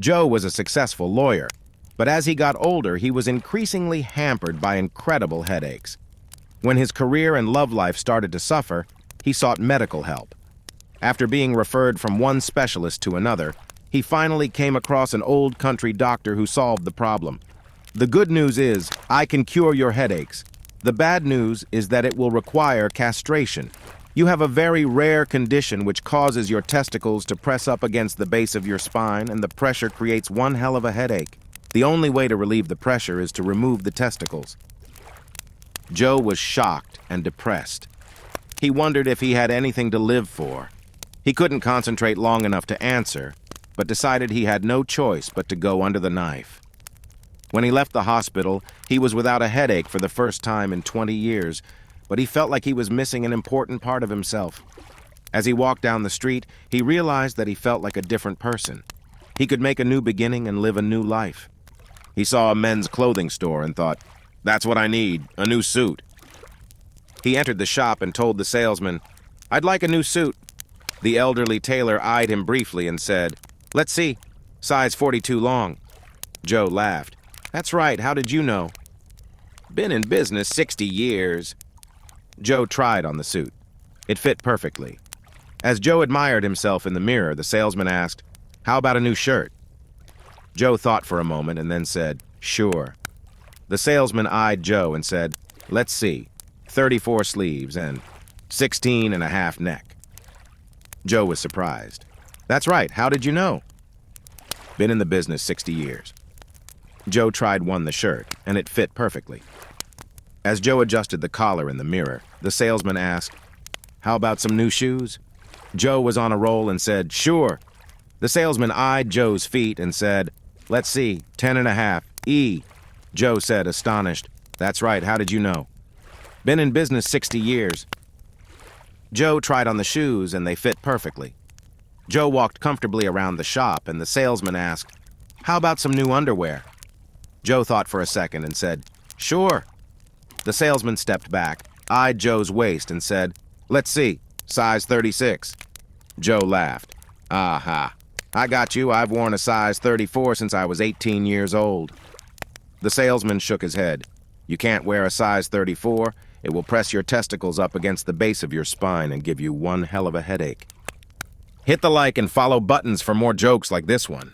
Joe was a successful lawyer, but as he got older, he was increasingly hampered by incredible headaches. When his career and love life started to suffer, he sought medical help. After being referred from one specialist to another, he finally came across an old country doctor who solved the problem. The good news is, I can cure your headaches. The bad news is that it will require castration. You have a very rare condition which causes your testicles to press up against the base of your spine, and the pressure creates one hell of a headache. The only way to relieve the pressure is to remove the testicles. Joe was shocked and depressed. He wondered if he had anything to live for. He couldn't concentrate long enough to answer, but decided he had no choice but to go under the knife. When he left the hospital, he was without a headache for the first time in 20 years, but he felt like he was missing an important part of himself. As he walked down the street, he realized that he felt like a different person. He could make a new beginning and live a new life. He saw a men's clothing store and thought, "That's what I need, a new suit." He entered the shop and told the salesman, "I'd like a new suit." The elderly tailor eyed him briefly and said, "Let's see, size 42 long." Joe laughed. "That's right, how did you know?" "Been in business 60 years. Joe tried on the suit. It fit perfectly. As Joe admired himself in the mirror, the salesman asked, "How about a new shirt?" Joe thought for a moment and then said, "Sure." The salesman eyed Joe and said, "Let's see, 34 sleeves and 16 and a half neck." Joe was surprised. "That's right, how did you know?" "Been in the business 60 years. Joe tried on the shirt, and it fit perfectly. As Joe adjusted the collar in the mirror, the salesman asked, "How about some new shoes?" Joe was on a roll and said, "Sure." The salesman eyed Joe's feet and said, "Let's see, 10 and a half, E." Joe said, astonished, "That's right, how did you know?" "Been in business 60 years. Joe tried on the shoes, and they fit perfectly. Joe walked comfortably around the shop, and the salesman asked, "How about some new underwear?" Joe thought for a second and said, "Sure." The salesman stepped back, eyed Joe's waist, and said, "Let's see, size 36. Joe laughed. "Aha, I got you. I've worn a size 34 since I was 18 years old." The salesman shook his head. "You can't wear a size 34. It will press your testicles up against the base of your spine and give you one hell of a headache." Hit the like and follow buttons for more jokes like this one.